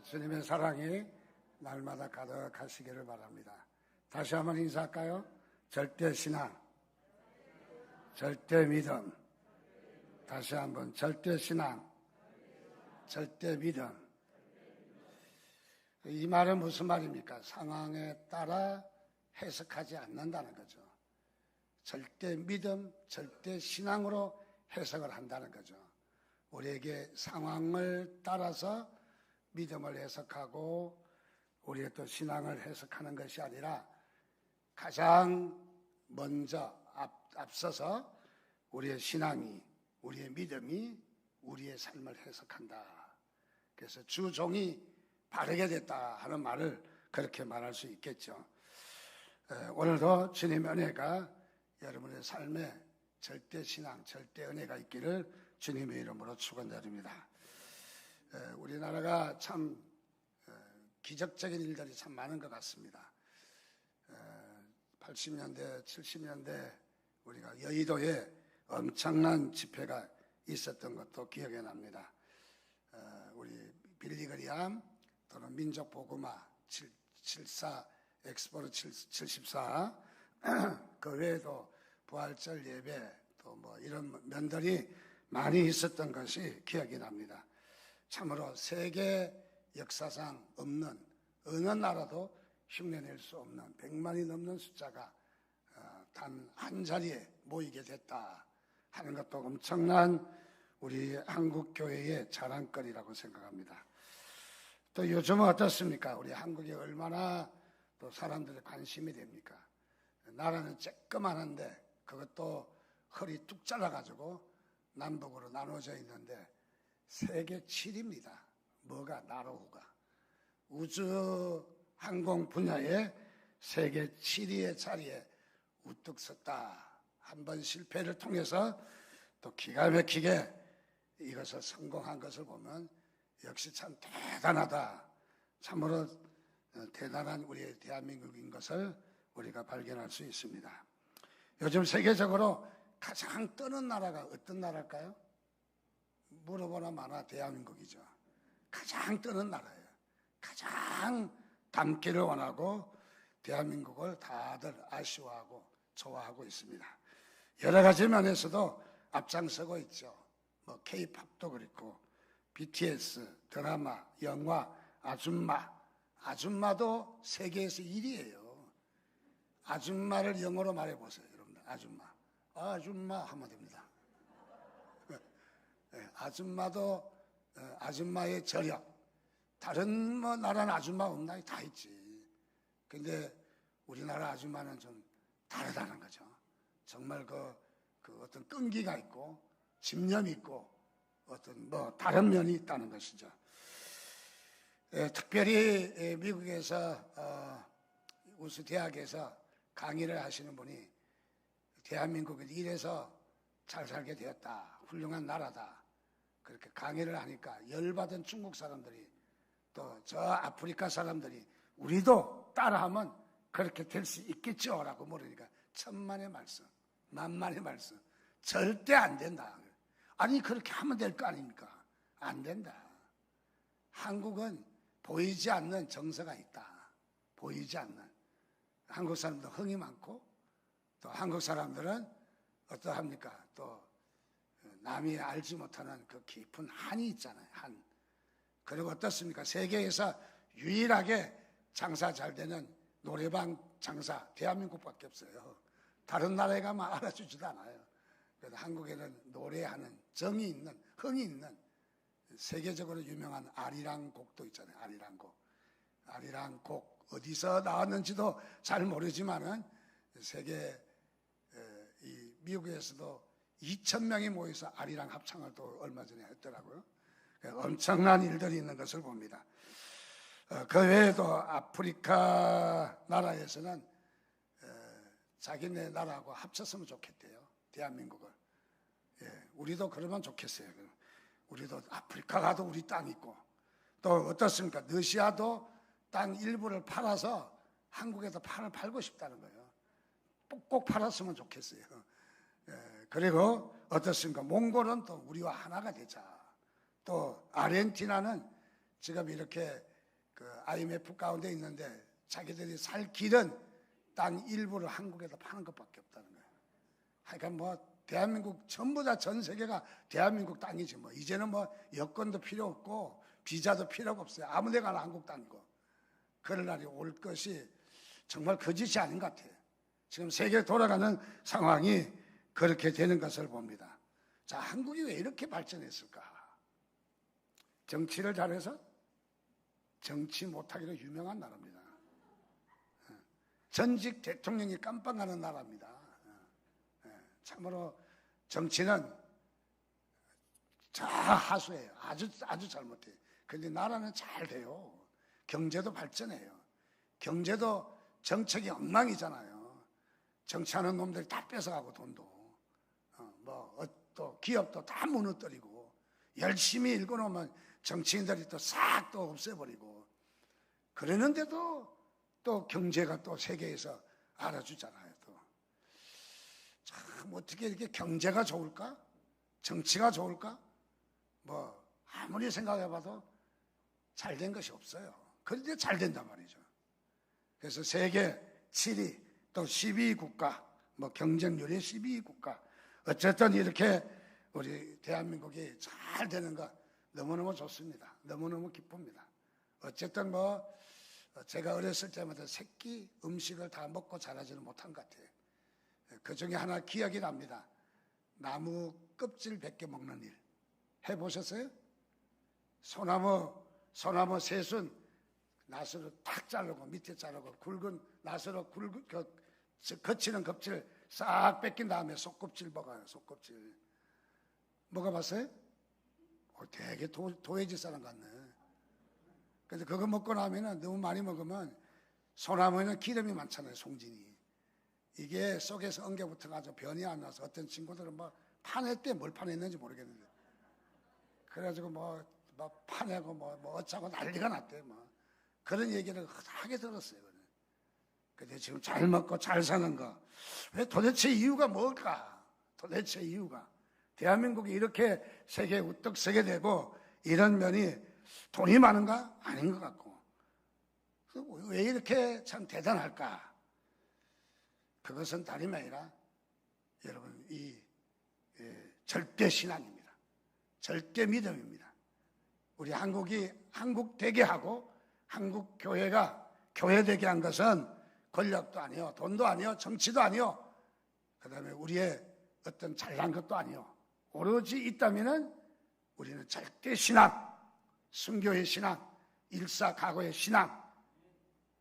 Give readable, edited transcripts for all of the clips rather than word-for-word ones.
주님의 사랑이 날마다 가득하시기를 바랍니다. 다시 한번 인사할까요? 절대 신앙, 절대 믿음. 다시 한번 절대 신앙, 절대 믿음. 이 말은 무슨 말입니까? 상황에 따라 해석하지 않는다는 거죠. 절대 믿음, 절대 신앙으로 해석을 한다는 거죠. 우리에게 상황을 따라서 믿음을 해석하고 우리의 또 신앙을 해석하는 것이 아니라 가장 먼저 앞서서 우리의 신앙이, 우리의 믿음이 우리의 삶을 해석한다. 그래서 주 종이 바르게 됐다 하는 말을 그렇게 말할 수 있겠죠. 오늘도 주님의 은혜가 여러분의 삶에 절대 신앙, 절대 은혜가 있기를 주님의 이름으로 축원드립니다. 우리나라가 참 기적적인 일들이 참 많은 것 같습니다. 80년대, 70년대 우리가 여의도에 엄청난 집회가 있었던 것도 기억이 납니다. 우리 빌리그리암 또는 민족복음화 74 엑스포르 74 그 외에도 부활절 예배 또 뭐 이런 면들이 많이 있었던 것이 기억이 납니다. 참으로 세계 역사상 없는 어느 나라도 흉내낼 수 없는 100만이 넘는 숫자가 단 한 자리에 모이게 됐다 하는 것도 엄청난 우리 한국교회의 자랑거리라고 생각합니다. 또 요즘은 어떻습니까? 우리 한국이 얼마나 또 사람들의 관심이 됩니까? 나라는 쬐끄만한데 그것도 허리 뚝 잘라가지고 남북으로 나눠져 있는데 세계 7위입니다. 뭐가 나로우가 우주 항공 분야에 세계 7위의 자리에 우뚝 섰다. 한번 실패를 통해서 또 기가 막히게 이것을 성공한 것을 보면 역시 참 대단하다. 참으로 대단한 우리의 대한민국인 것을 우리가 발견할 수 있습니다. 요즘 세계적으로 가장 뜨는 나라가 어떤 나라일까요? 물어보나 마나 대한민국이죠. 가장 뜨는 나라예요. 가장 닮기를 원하고 대한민국을 다들 아쉬워하고 좋아하고 있습니다. 여러 가지 면에서도 앞장서고 있죠. 뭐 K-팝도 그렇고 BTS, 드라마, 영화, 아줌마도 세계에서 1위예요. 아줌마를 영어로 말해보세요, 여러분들. 아줌마 하면 됩니다. 아줌마도 아줌마의 저력. 다른 뭐 나라는 아줌마 없나? 다 있지. 근데 우리나라 아줌마는 좀 다르다는 거죠. 정말 그 어떤 끈기가 있고 집념이 있고 어떤 뭐 다른 면이 있다는 것이죠. 특별히 미국에서 우수 대학에서 강의를 하시는 분이 대한민국은 이래서 잘 살게 되었다. 훌륭한 나라다. 그렇게 강의를 하니까 열받은 중국 사람들이 또 저 아프리카 사람들이 우리도 따라하면 그렇게 될 수 있겠죠 라고 물으니까 천만의 말씀, 만만의 말씀. 절대 안 된다. 아니 그렇게 하면 될 거 아닙니까? 안 된다. 한국은 보이지 않는 정서가 있다. 보이지 않는. 한국 사람도 흥이 많고 또 한국 사람들은 어떠합니까? 또 남이 알지 못하는 그 깊은 한이 있잖아요. 한. 그리고 어떻습니까? 세계에서 유일하게 장사 잘 되는 노래방 장사 대한민국밖에 없어요. 다른 나라에 가면 알아주지도 않아요. 그래서 한국에는 노래하는 정이 있는, 흥이 있는 세계적으로 유명한 아리랑 곡도 있잖아요. 아리랑 곡. 아리랑 곡 어디서 나왔는지도 잘 모르지만은 세계 이 미국에서도 2,000명이 모여서 아리랑 합창을 또 얼마 전에 했더라고요. 엄청난 일들이 있는 것을 봅니다. 그 외에도 아프리카 나라에서는 자기네 나라하고 합쳤으면 좋겠대요. 대한민국을. 우리도 그러면 좋겠어요. 우리도 아프리카 가도 우리 땅 있고 또 어떻습니까? 러시아도 땅 일부를 팔아서 한국에도 팔고 싶다는 거예요. 꼭 팔았으면 좋겠어요. 그리고 어떻습니까? 몽골은 또 우리와 하나가 되자. 또 아르헨티나는 지금 이렇게 그 IMF 가운데 있는데 자기들이 살 길은 땅 일부를 한국에다 파는 것밖에 없다는 거예요. 하여간 뭐 대한민국 전부 다 전 세계가 대한민국 땅이지 뭐. 이제는 뭐 여권도 필요 없고 비자도 필요가 없어요. 아무 데 가나 한국 땅이고. 그럴 날이 올 것이 정말 거짓이 아닌 것 같아요. 지금 세계 돌아가는 상황이 그렇게 되는 것을 봅니다. 자, 한국이 왜 이렇게 발전했을까? 정치를 잘해서? 정치 못하기로 유명한 나라입니다. 전직 대통령이 깜빵하는 나라입니다. 참으로 정치는 하수해요. 아주 잘못해요. 그런데 나라는 잘 돼요. 경제도 발전해요. 경제도 정책이 엉망이잖아요. 정치하는 놈들이 다 뺏어가고 돈도 또 기업도 다 무너뜨리고 열심히 읽어놓으면 정치인들이 또 싹 또 없애버리고 그러는데도 또 경제가 또 세계에서 알아주잖아요. 또 참 어떻게 이렇게 경제가 좋을까? 정치가 좋을까? 뭐 아무리 생각해봐도 잘 된 것이 없어요. 그런데 잘 된단 말이죠. 그래서 세계 7위 또 12위 국가, 뭐 경쟁률이 12위 국가. 어쨌든 이렇게 우리 대한민국이 잘 되는 거 너무너무 좋습니다. 너무너무 기쁩니다. 어쨌든 뭐 제가 어렸을 때마다 새끼 음식을 다 먹고 자라지는 못한 것 같아요. 그 중에 하나 기억이 납니다. 나무 껍질 벗겨 먹는 일. 해보셨어요? 소나무 새순 나스로 탁 자르고 밑에 자르고 굵은 나스로 거치는 껍질 싹 뺏긴 다음에 속껍질 먹어요. 속껍질 먹어봤어요? 되게 도해지 사람 같네. 그래서 그거 먹고 나면은 너무 많이 먹으면 소나무에는 기름이 많잖아요. 송진이 이게 속에서 엉겨 붙어가지고 변이 안 나서 어떤 친구들은 뭐 파낼 때 뭘 파냈는지 모르겠는데 그래가지고 뭐 파내고 뭐 어쩌고 난리가 났대. 뭐 그런 얘기를 하게 들었어요. 근데 지금 잘 먹고 잘 사는 거 왜 도대체 이유가 뭘까? 도대체 이유가 대한민국이 이렇게 세계에 우뚝 서게 되고 이런 면이 돈이 많은가? 아닌 것 같고 왜 이렇게 참 대단할까? 그것은 다름이 아니라 여러분 이 절대 신앙입니다. 절대 믿음입니다. 우리 한국이 한국되게 하고 한국 교회가 교회되게 한 것은 권력도 아니요, 돈도 아니요, 정치도 아니요, 그 다음에 우리의 어떤 잘난 것도 아니요. 오로지 있다면은 우리는 절대 신앙, 순교의 신앙, 일사각오의 신앙,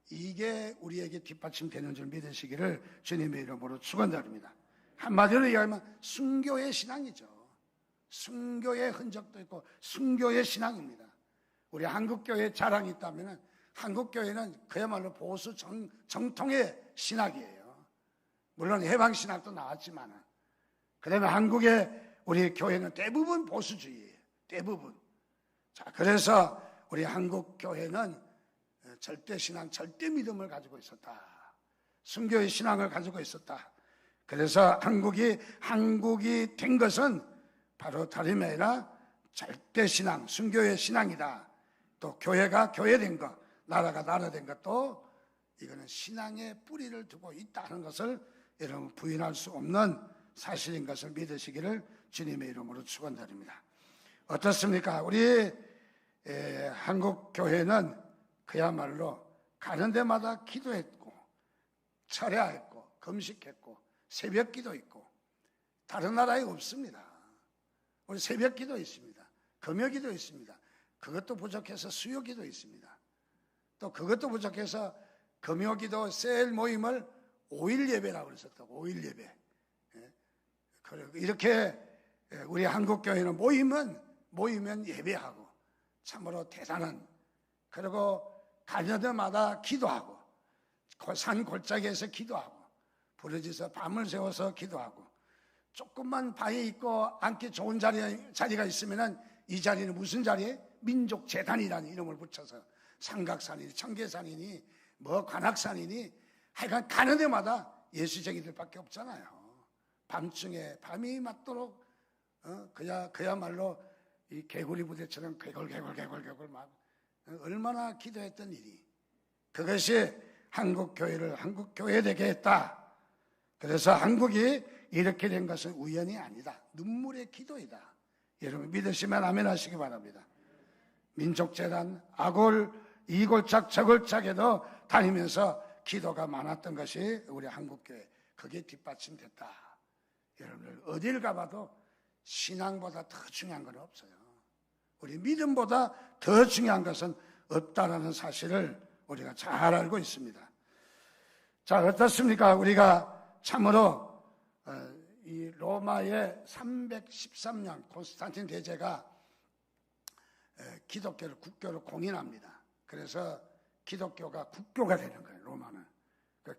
이게 우리에게 뒷받침되는 줄 믿으시기를 주님의 이름으로 축원드립니다. 한마디로 얘기하면 순교의 신앙이죠. 순교의 흔적도 있고 순교의 신앙입니다. 우리 한국교회에 자랑이 있다면 한국교회는 그야말로 보수 정통의 신학이에요. 물론 해방신학도 나왔지만 그 다음에 한국의 우리 교회는 대부분 보수주의예요. 대부분. 자, 그래서 우리 한국교회는 절대신앙, 절대믿음을 가지고 있었다. 순교의 신앙을 가지고 있었다. 그래서 한국이 된 것은 바로 다름이 아니라 절대신앙, 순교의 신앙이다. 또 교회가 교회된 것, 나라가 나라된 것도 이거는 신앙의 뿌리를 두고 있다는 것을 여러분 부인할 수 없는 사실인 것을 믿으시기를 주님의 이름으로 축원드립니다. 어떻습니까? 우리 한국 교회는 그야말로 가는 데마다 기도했고 철야했고 금식했고 새벽기도 있고 다른 나라에 없습니다. 우리 새벽기도 있습니다. 금요기도 있습니다. 그것도 부족해서 수요기도 있습니다. 또 그것도 부족해서 금요기도 셀 모임을 5일 예배라고 그랬었다고. 5일 예배. 이렇게 우리 한국교회는 모이면 예배하고 참으로 대단한, 그리고 가는 데마다 기도하고 산 골짜기에서 기도하고 부르짖어 밤을 새워서 기도하고 조금만 바위 있고 앉기 좋은 자리가 있으면 이 자리는 무슨 자리에? 민족재단이라는 이름을 붙여서 삼각산이니 청계산이니 뭐 관악산이니 하여간 가는 데마다 예수쟁이들밖에 없잖아요. 밤중에 밤이 맞도록 그야말로 이 개구리 부대처럼 개굴 막 얼마나 기도했던 일이, 그것이 한국교회를 한국교회 되게 했다. 그래서 한국이 이렇게 된 것은 우연이 아니다. 눈물의 기도이다. 여러분 믿으시면 아멘 하시기 바랍니다. 민족재단, 아골, 이골짝, 저골짝에도 다니면서 기도가 많았던 것이 우리 한국교회, 그게 뒷받침됐다. 여러분들 어딜 가봐도 신앙보다 더 중요한 건 없어요. 우리 믿음보다 더 중요한 것은 없다라는 사실을 우리가 잘 알고 있습니다. 자, 어떻습니까? 우리가 참으로 이 로마의 313년 콘스탄틴 대제가 기독교를 국교로 공인합니다. 그래서 기독교가 국교가 되는 거예요. 로마는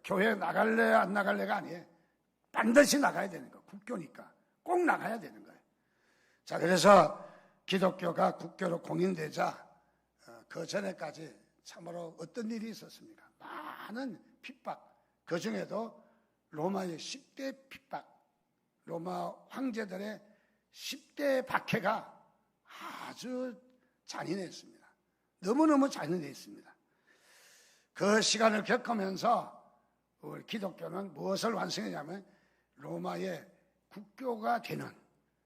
교회 나갈래 안 나갈래가 아니에요. 반드시 나가야 되는 거예요. 국교니까 꼭 나가야 되는 거예요. 자, 그래서 기독교가 국교로 공인되자 그 전에까지 참으로 어떤 일이 있었습니까? 많은 핍박, 그 중에도 로마의 10대 핍박, 로마 황제들의 10대 박해가 아주 잔인했습니다. 너무너무 잔인했습니다. 그 시간을 겪으면서 우리 기독교는 무엇을 완성했냐면 로마의 국교가 되는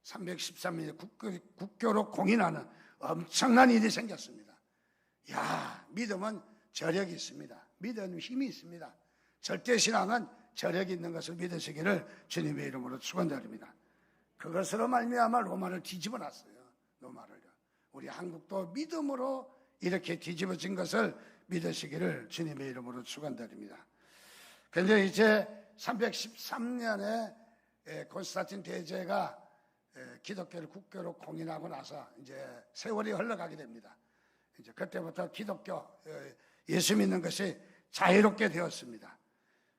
313년의 국교로 공인하는 엄청난 일이 생겼습니다. 야, 믿음은 저력이 있습니다. 믿음은 힘이 있습니다. 절대신앙은 저력이 있는 것을 믿으시기를 주님의 이름으로 축원드립니다. 그것으로 말미암아 로마를 뒤집어 놨어요. 로마를요. 우리 한국도 믿음으로 이렇게 뒤집어진 것을 믿으시기를 주님의 이름으로 축원드립니다. 그런데 이제 313년에 콘스탄틴 대제가 기독교를 국교로 공인하고 나서 이제 세월이 흘러가게 됩니다. 이제 그때부터 기독교, 예수 믿는 것이 자유롭게 되었습니다.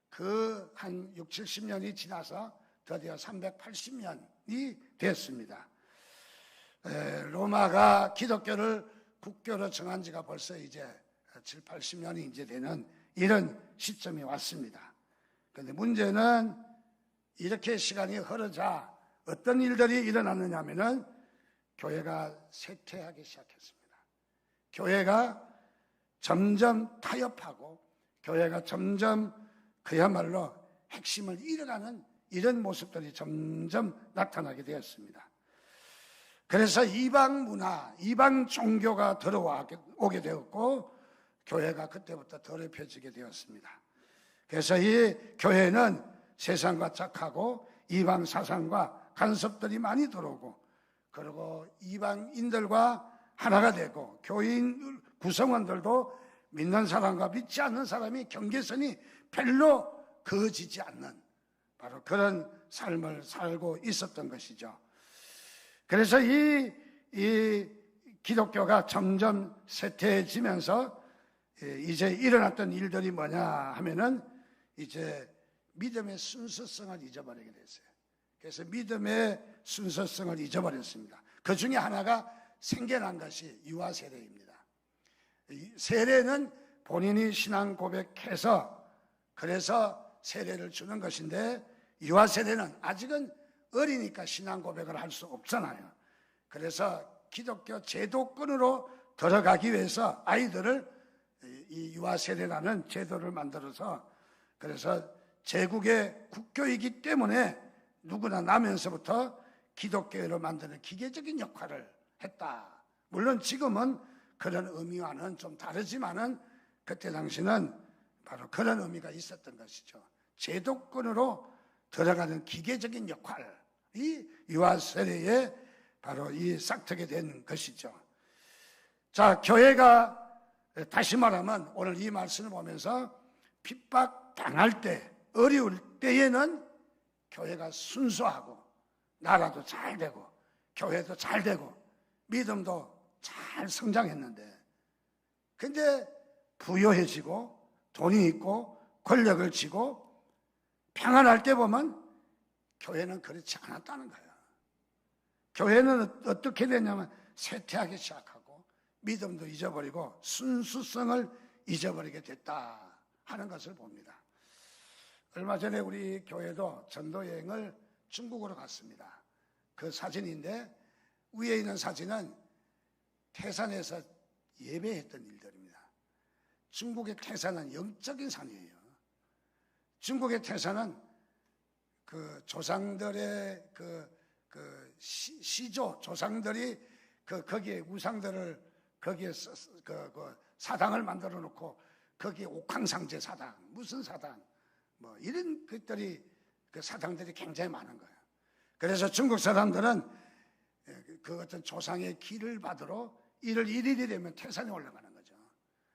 그 한 6, 70년이 지나서 드디어 380년이 됐습니다. 로마가 기독교를 국교로 정한 지가 벌써 이제 7, 80년이 이제 되는 이런 시점이 왔습니다. 그런데 문제는 이렇게 시간이 흐르자 어떤 일들이 일어났느냐 하면은 교회가 쇠퇴하기 시작했습니다. 교회가 점점 타협하고 교회가 점점 그야말로 핵심을 잃어가는 이런 모습들이 점점 나타나게 되었습니다. 그래서 이방 문화, 이방 종교가 들어오게 되었고 교회가 그때부터 더럽혀지게 되었습니다. 그래서 이 교회는 세상과 짝하고 이방 사상과 간섭들이 많이 들어오고 그리고 이방인들과 하나가 되고 교인 구성원들도 믿는 사람과 믿지 않는 사람이 경계선이 별로 그어지지 않는 바로 그런 삶을 살고 있었던 것이죠. 그래서 이 기독교가 점점 쇠퇴해지면서 이제 일어났던 일들이 뭐냐 하면은 이제 믿음의 순수성을 잊어버리게 됐어요. 그래서 믿음의 순수성을 잊어버렸습니다. 그 중에 하나가 생겨난 것이 유아 세례입니다. 세례는 본인이 신앙 고백해서 그래서 세례를 주는 것인데 유아 세례는 아직은 어리니까 신앙 고백을 할 수 없잖아요. 그래서 기독교 제도권으로 들어가기 위해서 아이들을 이 유아 세례라는 제도를 만들어서 그래서 제국의 국교이기 때문에 누구나 나면서부터 기독교회로 만드는 기계적인 역할을 했다. 물론 지금은 그런 의미와는 좀 다르지만은 그때 당시는 바로 그런 의미가 있었던 것이죠. 제도권으로 들어가는 기계적인 역할이 유아 세례에 바로 이 싹트게 된 것이죠. 자, 교회가 다시 말하면 오늘 이 말씀을 보면서 핍박 당할 때, 어려울 때에는 교회가 순수하고 나라도 잘 되고 교회도 잘 되고 믿음도 잘 성장했는데 근데 부유해지고 돈이 있고 권력을 쥐고 평안할 때 보면 교회는 그렇지 않았다는 거예요. 교회는 어떻게 됐냐면 쇠퇴하기 시작하고 믿음도 잊어버리고 순수성을 잊어버리게 됐다 하는 것을 봅니다. 얼마 전에 우리 교회도 전도여행을 중국으로 갔습니다. 그 사진인데 위에 있는 사진은 태산에서 예배했던 일들입니다. 중국의 태산은 영적인 산이에요. 중국의 태산은 그 조상들의 그 시조 조상들이 거기에 우상들을 거기에 그 사당을 만들어 놓고 거기에 옥황상제 사당, 무슨 사당, 뭐 이런 것들이 그 사당들이 굉장히 많은 거예요. 그래서 중국 사람들은 그 어떤 조상의 길을 받으러 1월 1일이 되면 태산에 올라가는 거죠.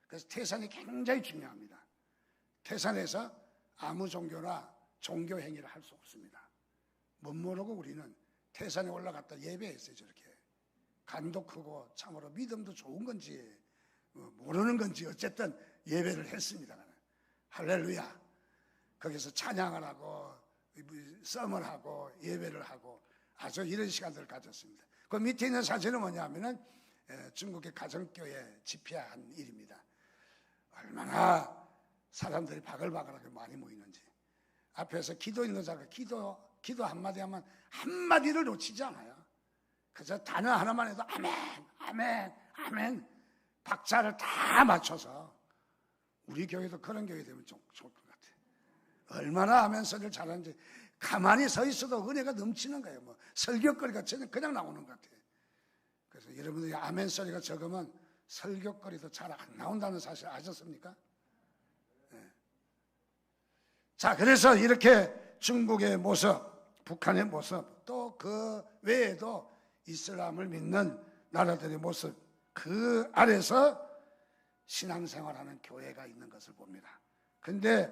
그래서 태산이 굉장히 중요합니다. 태산에서 아무 종교나 종교 행위를 할 수 없습니다. 못 모르고 우리는 태산에 올라갔다 예배했어요. 저렇게 간도 크고 참으로 믿음도 좋은 건지 모르는 건지 어쨌든 예배를 했습니다. 할렐루야. 거기서 찬양을 하고 썸을 하고 예배를 하고 아주 이런 시간들을 가졌습니다. 그 밑에 있는 사진은 뭐냐면은 중국의 가정교회 집회한 일입니다. 얼마나 사람들이 바글바글하게 많이 모이는지. 앞에서 기도 있는 자가 기도 한마디 하면 한마디를 놓치지 않아요. 그래서 단어 하나만 해도 아멘, 아멘, 아멘 박자를 다 맞춰서 우리 교회도 그런 교회 되면 좀 좋을 것 같아요. 얼마나 아멘 소리를 잘하는지 가만히 서 있어도 은혜가 넘치는 거예요. 뭐 설교거리가 그냥 나오는 것 같아요. 그래서 여러분들이 아멘 소리가 적으면 설교거리도 잘 안 나온다는 사실 아셨습니까? 네. 자, 그래서 이렇게 중국의 모습, 북한의 모습, 또 그 외에도 이슬람을 믿는 나라들의 모습, 그 아래서 신앙생활하는 교회가 있는 것을 봅니다. 근데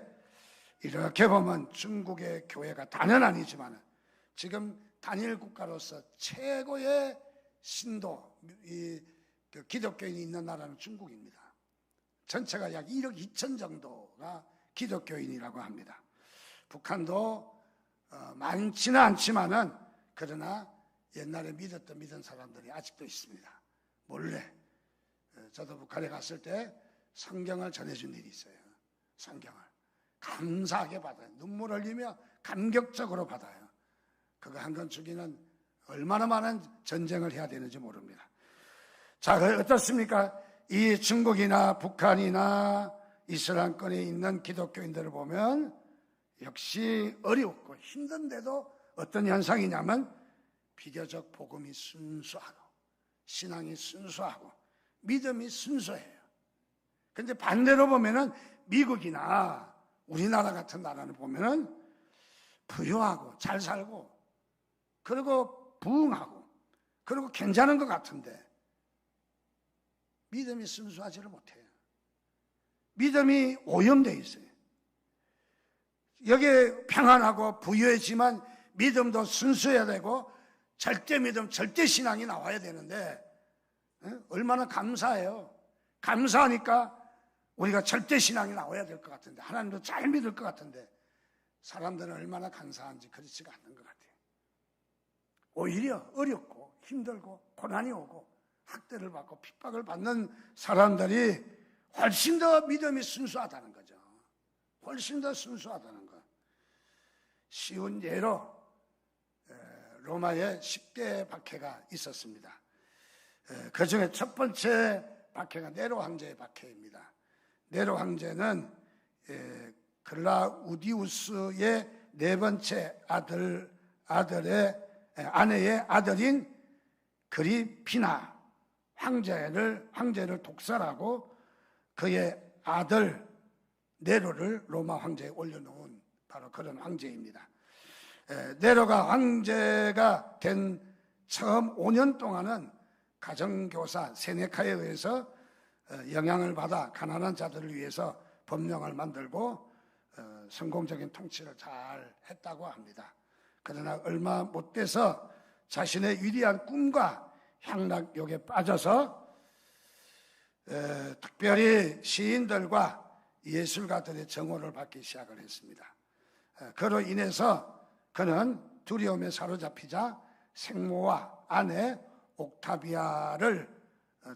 이렇게 보면 중국의 교회가 다는 아니지만 지금 단일 국가로서 최고의 신도, 그 기독교인이 있는 나라는 중국입니다. 전체가 약 1억 2천 정도가 기독교인이라고 합니다. 북한도 많지는 않지만은 그러나 옛날에 믿은 사람들이 아직도 있습니다. 몰래. 저도 북한에 갔을 때 성경을 전해준 일이 있어요. 성경을 감사하게 받아요. 눈물 흘리며 감격적으로 받아요. 그거 한 권 주기는 얼마나 많은 전쟁을 해야 되는지 모릅니다. 자, 어떻습니까? 이 중국이나 북한이나 이슬람권에 있는 기독교인들을 보면 역시 어렵고 힘든데도 어떤 현상이냐면 비교적 복음이 순수하고 신앙이 순수하고 믿음이 순수해요. 근데 반대로 보면은 미국이나 우리나라 같은 나라를 보면은 부유하고 잘 살고 그리고 부흥하고 그리고 괜찮은 것 같은데 믿음이 순수하지를 못해요. 믿음이 오염되어 있어요. 여기에 평안하고 부유하지만 믿음도 순수해야 되고 절대 믿음, 절대 신앙이 나와야 되는데 얼마나 감사해요. 감사하니까 우리가 절대 신앙이 나와야 될 것 같은데 하나님도 잘 믿을 것 같은데 사람들은 얼마나 감사한지 그렇지가 않는 것 같아요. 오히려 어렵고 힘들고 고난이 오고 학대를 받고 핍박을 받는 사람들이 훨씬 더 믿음이 순수하다는 거죠. 훨씬 더 순수하다는 거. 쉬운 예로 로마에 10대 박해가 있었습니다. 그 중에 첫 번째 박해가 네로 황제의 박해입니다. 네로 황제는 클라우디우스의 네 번째 아내의 아들인 그리피나 황제를 독살하고 그의 아들 네로를 로마 황제에 올려놓은 바로 그런 황제입니다. 네로가 황제가 된 처음 5년 동안은 가정교사 세네카에 의해서 영향을 받아 가난한 자들을 위해서 법령을 만들고 성공적인 통치를 잘 했다고 합니다. 그러나 얼마 못 돼서 자신의 위대한 꿈과 향락욕에 빠져서 특별히 시인들과 예술가들의 정오를 받기 시작을 했습니다. 그로 인해서 그는 두려움에 사로잡히자 생모와 아내 옥타비아를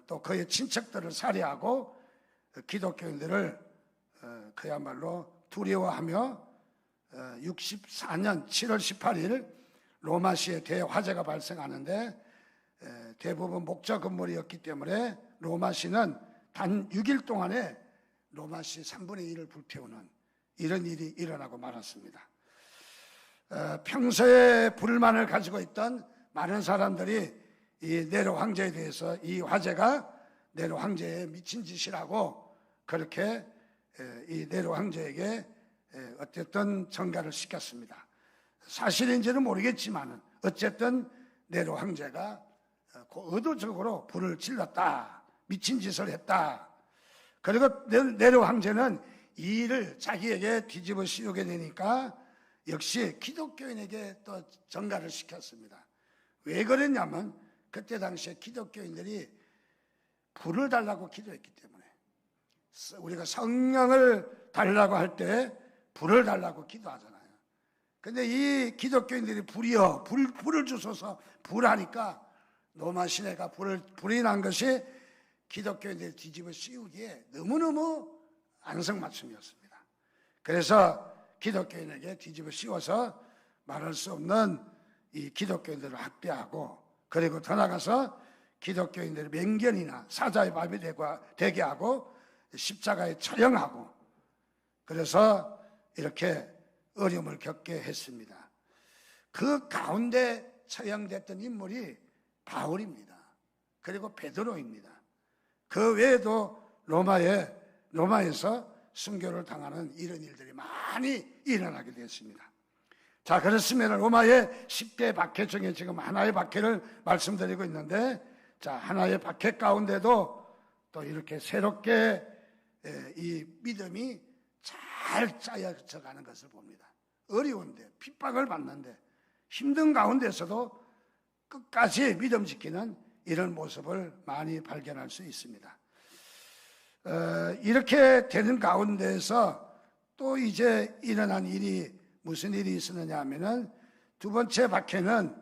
또 그의 친척들을 살해하고 기독교인들을 그야말로 두려워하며 64년 7월 18일 로마시에 대화재가 발생하는데 대부분 목자 건물이었기 때문에 로마시는 단 6일 동안에 로마시 3분의 1을 불태우는 이런 일이 일어나고 말았습니다. 평소에 불만을 가지고 있던 많은 사람들이 이 네로 황제에 대해서 이 화재가 네로 황제의 미친 짓이라고 그렇게 이 네로 황제에게 어쨌든 전가를 시켰습니다. 사실인지는 모르겠지만 어쨌든 네로 황제가 의도적으로 불을 질렀다, 미친 짓을 했다. 그리고 네로 황제는 이 일을 자기에게 뒤집어 씌우게 되니까 역시 기독교인에게 또 전가를 시켰습니다. 왜 그랬냐면 그때 당시에 기독교인들이 불을 달라고 기도했기 때문에, 우리가 성령을 달라고 할 때 불을 달라고 기도하잖아요. 근데 이 기독교인들이 불을 주소서 불하니까 로마 시내가 불이 난 것이 기독교인들이 뒤집어 씌우기에 너무너무 안성맞춤이었습니다. 그래서 기독교인에게 뒤집어 씌워서 말할 수 없는 이 기독교인들을 학대하고, 그리고 더 나가서 기독교인들의 맹견이나 사자의 밥이 되게 하고 십자가에 처형하고, 그래서 이렇게 어려움을 겪게 했습니다. 그 가운데 처형됐던 인물이 바울입니다. 그리고 베드로입니다. 그 외에도 로마에서 순교를 당하는 이런 일들이 많이 일어나게 되었습니다. 자, 그렇으면 로마의 10대 박해 중에 지금 하나의 박해를 말씀드리고 있는데, 자, 하나의 박해 가운데도 또 이렇게 새롭게 이 믿음이 잘 짜여져 가는 것을 봅니다. 어려운데, 핍박을 받는데, 힘든 가운데서도 끝까지 믿음 지키는 이런 모습을 많이 발견할 수 있습니다. 이렇게 되는 가운데서 또 이제 일어난 일이 무슨 일이 있었느냐 하면은, 두 번째 박해는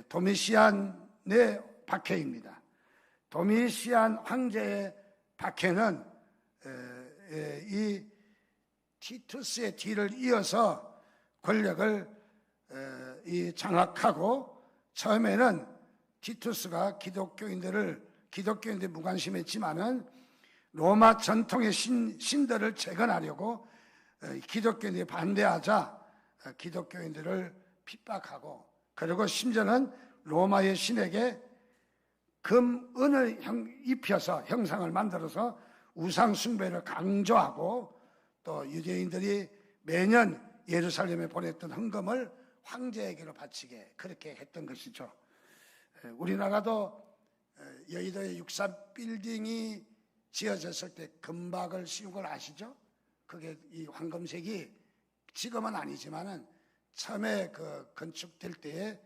도미시안의 박해입니다. 도미시안 황제의 박해는 이 티투스의 뒤를 이어서 권력을 장악하고, 처음에는 티투스가 기독교인들 무관심했지만은 로마 전통의 신들을 재건하려고 기독교인들이 반대하자 기독교인들을 핍박하고, 그리고 심지어는 로마의 신에게 금은을 입혀서 형상을 만들어서 우상 숭배를 강조하고, 또 유대인들이 매년 예루살렘에 보냈던 헌금을 황제에게로 바치게 그렇게 했던 것이죠. 우리나라도 여의도에 63빌딩이 지어졌을 때 금박을 씌운 걸 아시죠? 그게 이 황금색이 지금은 아니지만은 처음에 그 건축될 때에,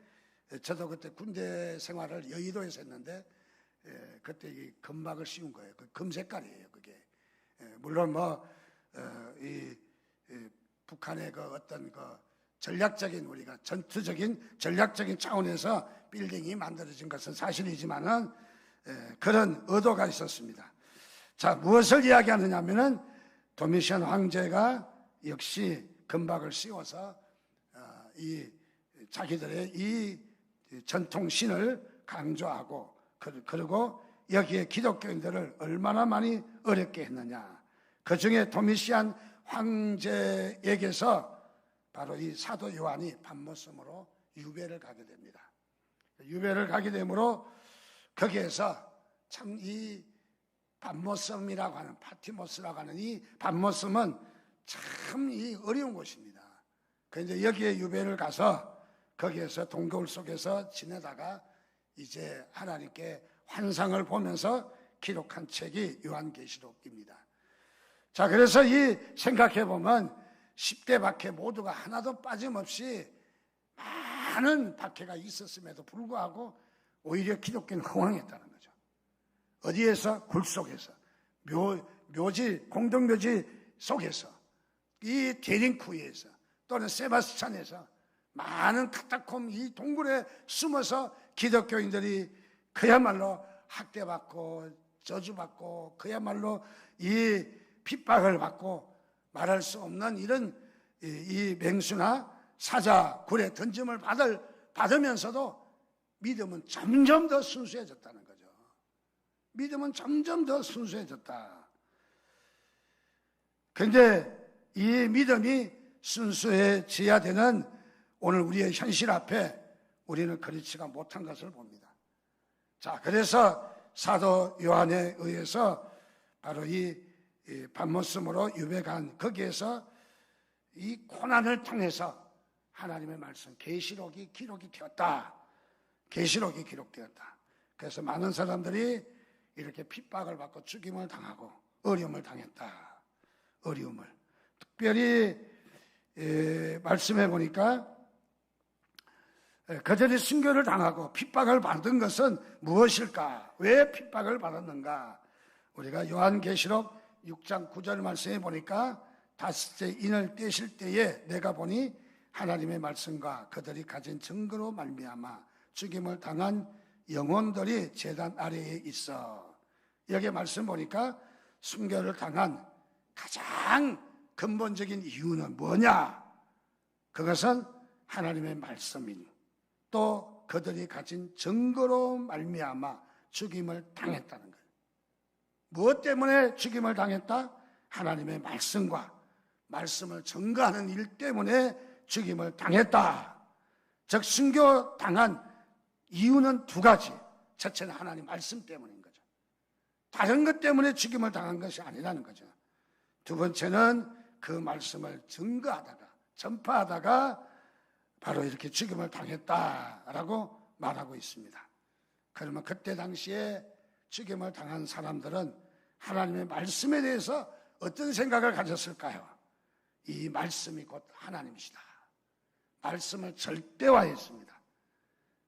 저도 그때 군대 생활을 여의도에서 했는데 그때 이 금박을 씌운 거예요. 그 금색깔이에요, 그게. 물론 북한의 그 어떤 그 전략적인, 우리가 전투적인 전략적인 차원에서 빌딩이 만들어진 것은 사실이지만은 그런 의도가 있었습니다. 자, 무엇을 이야기하느냐 하면은 도미시안 황제가 역시 금박을 씌워서 이 자기들의 이 전통신을 강조하고, 그리고 여기에 기독교인들을 얼마나 많이 어렵게 했느냐. 그 중에 도미시안 황제에게서 바로 이 사도 요한이 밤모섬으로 유배를 가게 됩니다. 유배를 가게 되므로 거기에서 참 이 밤모섬이라고 하는, 파티모스라고 하는 이 밤모섬은 참 이 어려운 곳입니다. 그런데 여기에 유배를 가서 거기에서 동거울 속에서 지내다가 이제 하나님께 환상을 보면서 기록한 책이 요한계시록입니다. 자, 그래서 이 생각해 보면 10대 박해 모두가 하나도 빠짐없이 많은 박해가 있었음에도 불구하고 오히려 기독교는 흥왕했다는 거죠. 어디에서? 굴 속에서, 공동묘지 속에서, 이 데링쿠이에서, 또는 세바스찬에서 많은 카타콤 이 동굴에 숨어서 기독교인들이 그야말로 학대받고 저주받고 그야말로 이 핍박을 받고 말할 수 없는 이런 이 맹수나 사자 굴에 던짐을 받으면서도 믿음은 점점 더 순수해졌다는 거죠. 믿음은 점점 더 순수해졌다. 그런데 이 믿음이 순수해져야 되는 오늘 우리의 현실 앞에 우리는 그렇지가 못한 것을 봅니다. 자, 그래서 사도 요한에 의해서 바로 이 patmos으로 유배간 거기에서 이 고난을 통해서 하나님의 말씀 계시록이 기록이 되었다. 계시록이 기록되었다. 그래서 많은 사람들이 이렇게 핍박을 받고 죽임을 당하고 어려움을 당했다. 어려움을. 특별히 말씀해 보니까 그들이 순교를 당하고 핍박을 받은 것은 무엇일까? 왜 핍박을 받았는가? 우리가 요한계시록 6장 9절 말씀해 보니까 다섯째 인을 떼실 때에 내가 보니 하나님의 말씀과 그들이 가진 증거로 말미암아 죽임을 당한 영혼들이 제단 아래에 있어. 여기 말씀 보니까 순교를 당한 가장 근본적인 이유는 뭐냐? 그것은 하나님의 말씀인 또 그들이 가진 증거로 말미암아 죽임을 당했다는 거예요. 무엇 때문에 죽임을 당했다? 하나님의 말씀과 말씀을 증거하는 일 때문에 죽임을 당했다. 즉 순교당한 이유는 두 가지. 첫째는 하나님 말씀 때문인 거죠. 다른 것 때문에 죽임을 당한 것이 아니라는 거죠. 두 번째는 그 말씀을 증거하다가 전파하다가 바로 이렇게 죽임을 당했다라고 말하고 있습니다. 그러면 그때 당시에 죽임을 당한 사람들은 하나님의 말씀에 대해서 어떤 생각을 가졌을까요? 이 말씀이 곧 하나님이시다. 말씀을 절대화했습니다.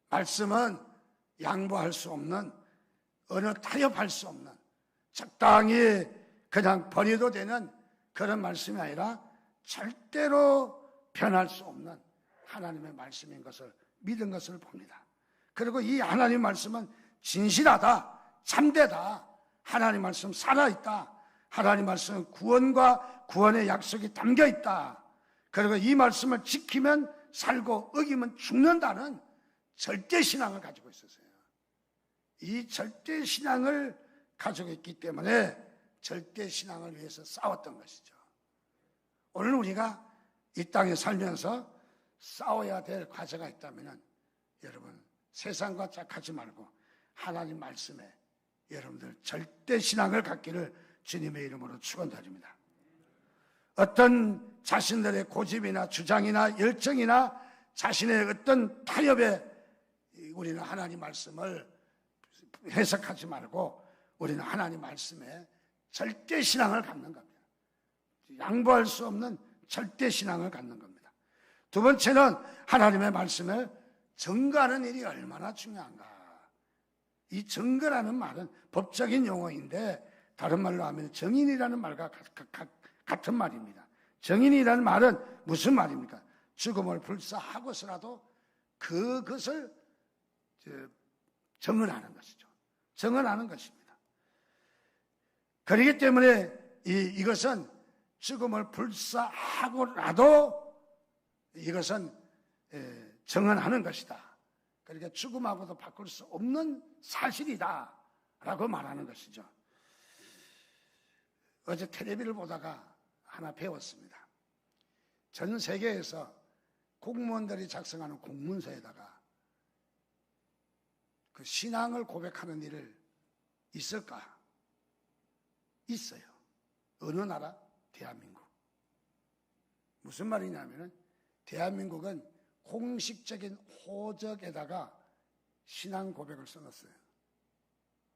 말씀은 양보할 수 없는, 어느 타협할 수 없는, 적당히 그냥 버려도 되는 그런 말씀이 아니라 절대로 변할 수 없는 하나님의 말씀인 것을 믿은 것을 봅니다. 그리고 이 하나님 말씀은 진실하다, 참되다, 하나님 말씀 살아있다, 하나님 말씀은 구원과 구원의 약속이 담겨있다, 그리고 이 말씀을 지키면 살고 어기면 죽는다는 절대신앙을 가지고 있었어요. 이 절대신앙을 가지고 있기 때문에 절대신앙을 위해서 싸웠던 것이죠. 오늘 우리가 이 땅에 살면서 싸워야 될 과제가 있다면 여러분 세상과 짝하지 말고 하나님 말씀에 여러분들 절대신앙을 갖기를 주님의 이름으로 축원드립니다. 어떤 자신들의 고집이나 주장이나 열정이나 자신의 어떤 타협에 우리는 하나님 말씀을 해석하지 말고 우리는 하나님 말씀에 절대신앙을 갖는 겁니다. 양보할 수 없는 절대신앙을 갖는 겁니다. 두 번째는 하나님의 말씀을 증거하는 일이 얼마나 중요한가. 이 증거라는 말은 법적인 용어인데 다른 말로 하면 정인이라는 말과 같은 말입니다. 정인이라는 말은 무슨 말입니까? 죽음을 불사하고서라도 그것을 정언하는 것이죠. 정언하는 것입니다. 그렇기 때문에 이것은 죽음을 불사하고라도 이것은 정언하는 것이다. 그러니까 죽음하고도 바꿀 수 없는 사실이다 라고 말하는 것이죠. 어제 텔레비를 보다가 하나 배웠습니다. 전 세계에서 공무원들이 작성하는 공문서에다가 그 신앙을 고백하는 일을 있을까? 있어요. 어느 나라? 대한민국. 무슨 말이냐면은 대한민국은 공식적인 호적에다가 신앙 고백을 써놨어요.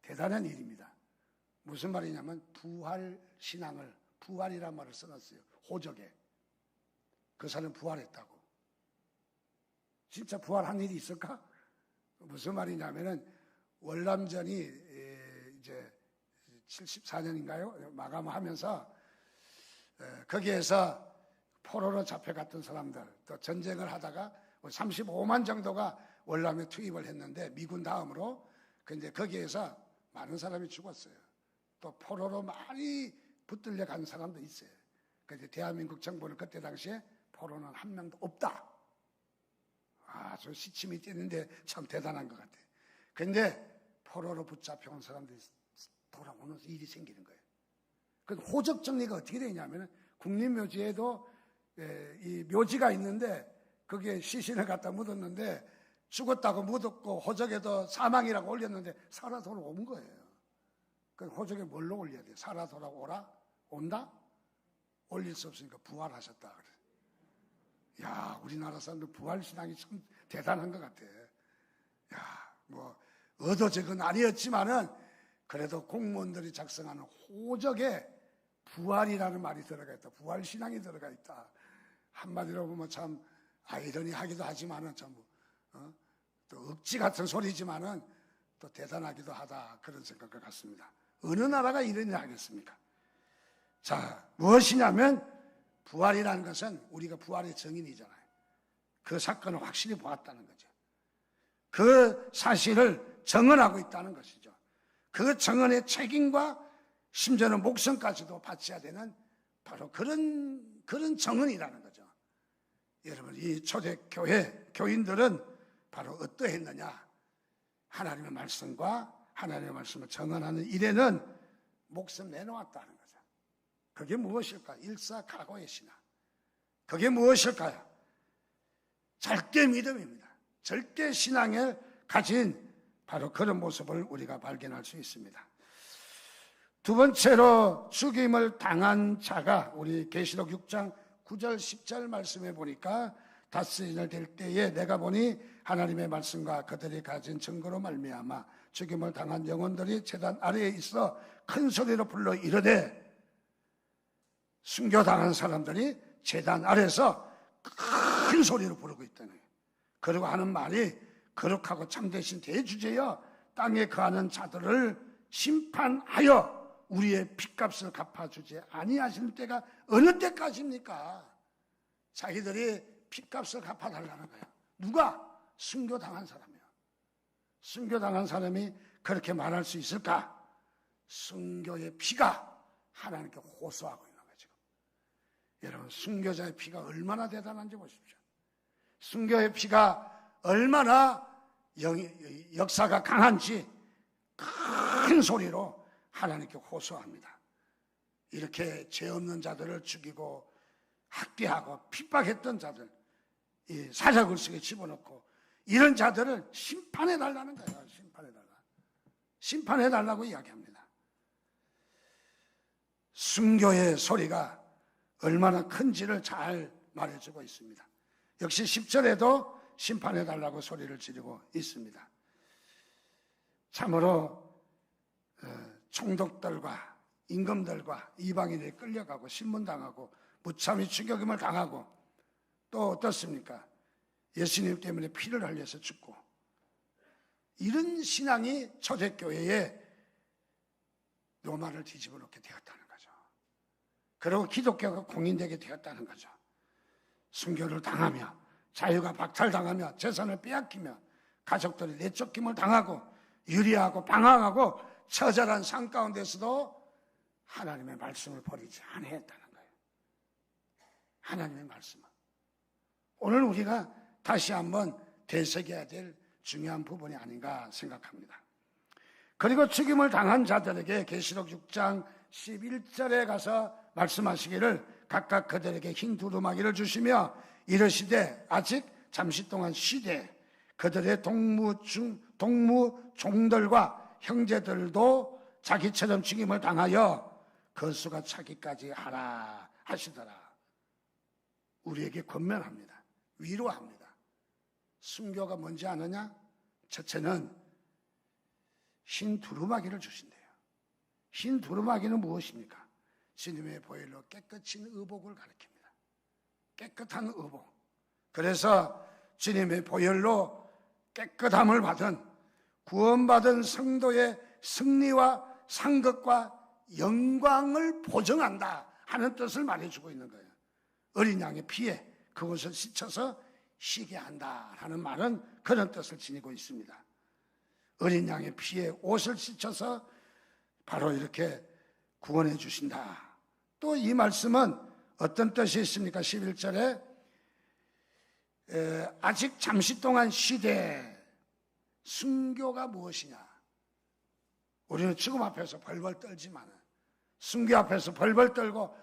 대단한 일입니다. 무슨 말이냐면 부활 신앙을, 부활이란 말을 써놨어요. 호적에. 그 사람 부활했다고. 진짜 부활한 일이 있을까? 무슨 말이냐면은 월남전이 이제 74년인가요? 마감하면서 거기에서 포로로 잡혀갔던 사람들, 또 전쟁을 하다가 35만 정도가 월남에 투입을 했는데 미군 다음으로. 근데 거기에서 많은 사람이 죽었어요. 또 포로로 많이 붙들려 간 사람도 있어요. 그런데 대한민국 정부는 그때 당시에 포로는 한 명도 없다. 아주 시침이 뛰는데 참 대단한 것 같아요. 그런데 포로로 붙잡혀온 사람들이 돌아오는 일이 생기는 거예요. 그 호적 정리가 어떻게 되냐면 국립묘지에도 이 묘지가 있는데 거기에 시신을 갖다 묻었는데 죽었다고 묻었고 호적에도 사망이라고 올렸는데 살아 돌아온 거예요. 그 호적에 뭘로 올려야 돼요? 살아 돌아오라? 온다? 올릴 수 없으니까 부활하셨다 그래. 야, 우리나라 사람들 부활신앙이 참 대단한 것 같아. 야, 뭐 의도적은 아니었지만은 그래도 공무원들이 작성하는 호적에 부활이라는 말이 들어가 있다. 부활신앙이 들어가 있다. 한마디로 보면 참 아이러니하기도 하지만은 참 또 억지 같은 소리지만은 또 대단하기도 하다. 그런 생각을 갖습니다. 어느 나라가 이런 일을 하겠습니까? 자, 무엇이냐면 부활이라는 것은 우리가 부활의 증인이잖아요. 그 사건을 확실히 보았다는 거죠. 그 사실을 정언하고 있다는 것이죠. 그 정언의 책임과 심지어는 목숨까지도 바쳐야 되는 바로 그런 정언이라는 거죠. 여러분, 이 초대교회 교인들은 바로 어떠했느냐? 하나님의 말씀과 하나님의 말씀을 정언하는 일에는 목숨 내놓았다는 거죠. 그게 무엇일까? 일사각오의 신앙. 그게 무엇일까요? 절대 믿음입니다. 절대 신앙을 가진 바로 그런 모습을 우리가 발견할 수 있습니다. 두 번째로 죽임을 당한 자가 우리 계시록 6장 9절 10절 말씀에 보니까 다스리를 될 때에 내가 보니 하나님의 말씀과 그들이 가진 증거로 말미암아 죽임을 당한 영혼들이 제단 아래에 있어 큰 소리로 불러 이르되, 순교당한 사람들이 제단 아래에서 큰 소리로 부르고 있다는 거예요. 그리고 하는 말이 거룩하고 참되신 대주제여 땅에 거하는 자들을 심판하여 우리의 핏값을 갚아주지 아니하시는 때가 어느 때까지입니까? 자기들이 핏값을 갚아달라는 거예요. 누가? 순교당한 사람이에요. 순교당한 사람이 그렇게 말할 수 있을까? 순교의 피가 하나님께 호소하고 있는 거예요. 지금 여러분, 순교자의 피가 얼마나 대단한지 보십시오. 순교의 피가 얼마나 역사가 강한지 큰 소리로 하나님께 호소합니다. 이렇게 죄 없는 자들을 죽이고 학대하고 핍박했던 자들, 이 사자굴 속에 집어넣고 이런 자들을 심판해달라는 거예요. 심판해달라고 이야기합니다. 순교의 소리가 얼마나 큰지를 잘 말해주고 있습니다. 역시 10절에도 심판해달라고 소리를 지르고 있습니다. 참으로 총독들과 임금들과 이방인이 끌려가고 신문당하고 무참히 죽여김을 당하고 또 어떻습니까? 예수님 때문에 피를 흘려서 죽고, 이런 신앙이 초대교회에 로마를 뒤집어 놓게 되었다는 거죠. 그리고 기독교가 공인되게 되었다는 거죠. 순교를 당하며 자유가 박탈당하며 재산을 빼앗기며 가족들이 내쫓김을 당하고 유리하고 방황하고 처절한 삶 가운데서도 하나님의 말씀을 버리지 않았다는 거예요. 하나님의 말씀을. 오늘 우리가 다시 한번 되새겨야 될 중요한 부분이 아닌가 생각합니다. 그리고 죽임을 당한 자들에게 계시록 6장 11절에 가서 말씀하시기를 각각 그들에게 흰 두루마기를 주시며 이르시되 아직 잠시 동안 쉬되 그들의 동무 종들과 형제들도 자기처럼 죽임을 당하여 그 수가 차기까지 하라 하시더라. 우리에게 권면합니다. 위로합니다. 순교가 뭔지 아느냐? 첫째는 흰 두루마기를 주신대요. 흰 두루마기는 무엇입니까? 주님의 보혈로 깨끗인 의복을 가리킵니다. 깨끗한 의복. 그래서 주님의 보혈로 깨끗함을 받은 구원받은 성도의 승리와 상급과 영광을 보증한다 하는 뜻을 말해주고 있는 거예요. 어린 양의 피에 그것을 씻어서 쉬게 한다 하는 말은 그런 뜻을 지니고 있습니다. 어린 양의 피에 옷을 씻어서 바로 이렇게 구원해 주신다. 또 이 말씀은 어떤 뜻이 있습니까? 11절에 아직 잠시 동안 쉬되, 순교가 무엇이냐? 우리는 죽음 앞에서 벌벌 떨지만 순교 앞에서 벌벌 떨고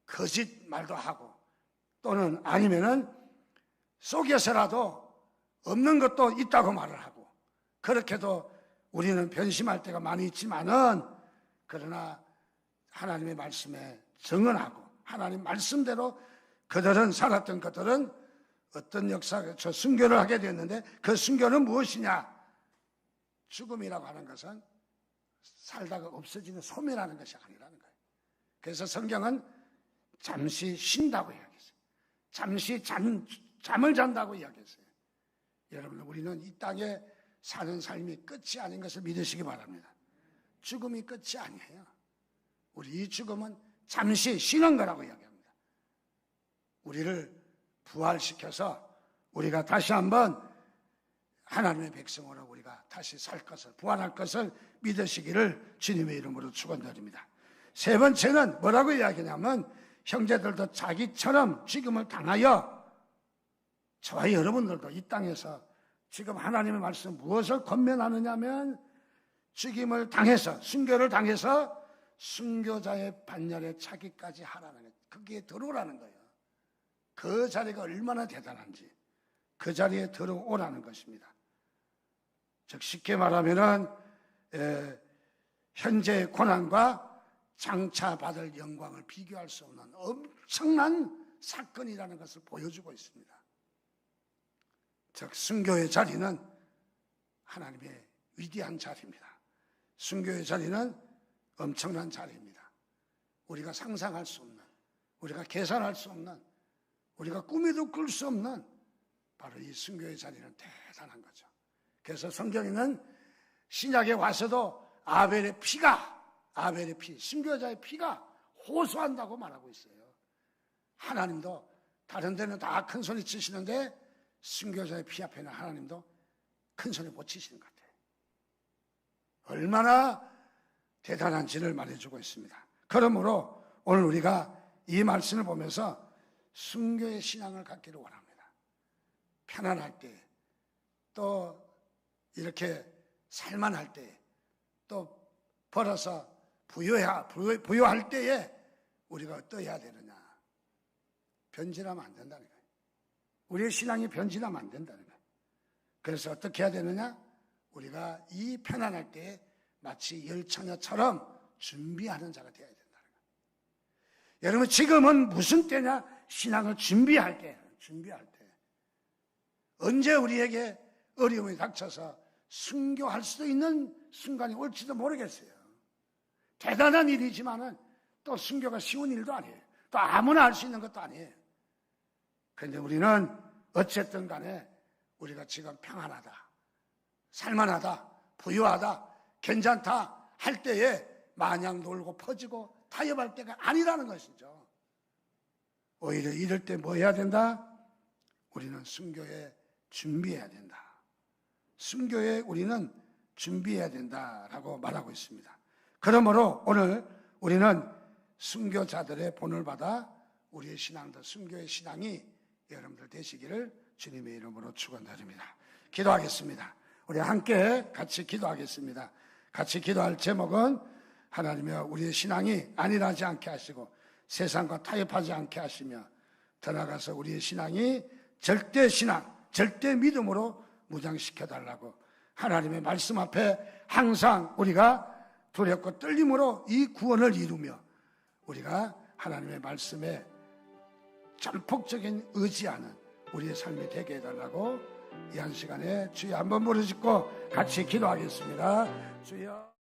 거짓말도 하고 또는 아니면은 속여서라도 없는 것도 있다고 말을 하고 그렇게도 우리는 변심할 때가 많이 있지만은 그러나 하나님의 말씀에 정언하고 하나님 말씀대로 그들은 살았던 것들은 어떤 역사가 저 순교를 하게 됐는데 그 순교는 무엇이냐? 죽음이라고 하는 것은 살다가 없어지는 소멸하는 것이 아니라는 거예요. 그래서 성경은 잠시 쉰다고 이야기했어요. 잠시 잠을 잔다고 이야기했어요. 여러분, 우리는 이 땅에 사는 삶이 끝이 아닌 것을 믿으시기 바랍니다. 죽음이 끝이 아니에요. 우리 이 죽음은 잠시 쉬는 거라고 이야기합니다. 우리를 부활시켜서 우리가 다시 한번 하나님의 백성으로 우리가 다시 살 것을, 부활할 것을 믿으시기를 주님의 이름으로 축원드립니다. 세 번째는 뭐라고 이야기하냐면 형제들도 자기처럼 죽음을 당하여 저와 여러분들도 이 땅에서 지금 하나님의 말씀 무엇을 권면하느냐면 죽임을 당해서 순교를 당해서 순교자의 반열에 차기까지 하라는 거예요. 거기에 들어오라는 거예요. 그 자리가 얼마나 대단한지 그 자리에 들어오라는 것입니다. 즉 쉽게 말하면은 현재의 고난과 장차 받을 영광을 비교할 수 없는 엄청난 사건이라는 것을 보여주고 있습니다. 즉 순교의 자리는 하나님의 위대한 자리입니다. 순교의 자리는 엄청난 자리입니다. 우리가 상상할 수 없는, 우리가 계산할 수 없는, 우리가 꿈에도 꿀 수 없는 바로 이 순교의 자리는 대단한 거죠. 그래서 성경에는 신약에 와서도 아벨의 피, 순교자의 피가 호소한다고 말하고 있어요. 하나님도 다른 데는 다 큰 소리 치시는데 순교자의 피 앞에는 하나님도 큰 소리 못 치시는 것 같아요. 얼마나 대단한지를 말해주고 있습니다. 그러므로 오늘 우리가 이 말씀을 보면서 순교의 신앙을 갖기를 원합니다. 편안할 때, 또 이렇게 살만할 때, 또 벌어서 부유할 때에 우리가 어떠해야 되느냐? 변질하면 안 된다는 거예요. 우리의 신앙이 변질하면 안 된다는 거예요. 그래서 어떻게 해야 되느냐? 우리가 이 편안할 때에 마치 열처녀처럼 준비하는 자가 되어야 된다는 거예요. 여러분, 지금은 무슨 때냐? 신앙을 준비할 때. 언제 우리에게 어려움이 닥쳐서 순교할 수도 있는 순간이 올지도 모르겠어요. 대단한 일이지만은 또 순교가 쉬운 일도 아니에요. 또 아무나 할 수 있는 것도 아니에요. 그런데 우리는 어쨌든 간에 우리가 지금 평안하다, 살만하다, 부유하다, 괜찮다 할 때에 마냥 놀고 퍼지고 타협할 때가 아니라는 것이죠. 오히려 이럴 때 뭐 해야 된다? 우리는 순교에 준비해야 된다. 순교에 우리는 준비해야 된다라고 말하고 있습니다. 그러므로 오늘 우리는 순교자들의 본을 받아 우리의 신앙도 순교의 신앙이 여러분들 되시기를 주님의 이름으로 축원드립니다. 기도하겠습니다. 우리 함께 같이 기도하겠습니다. 같이 기도할 제목은 하나님이여 우리의 신앙이 안일하지 않게 하시고 세상과 타협하지 않게 하시며 더 나아가서 우리의 신앙이 절대 신앙, 절대 믿음으로 무장시켜달라고 하나님의 말씀 앞에 항상 우리가 두렵고 떨림으로 이 구원을 이루며 우리가 하나님의 말씀에 전폭적인 의지하는 우리의 삶이 되게 해달라고 이 한 시간에 주여 한번 부르짖고 같이 기도하겠습니다. 주여.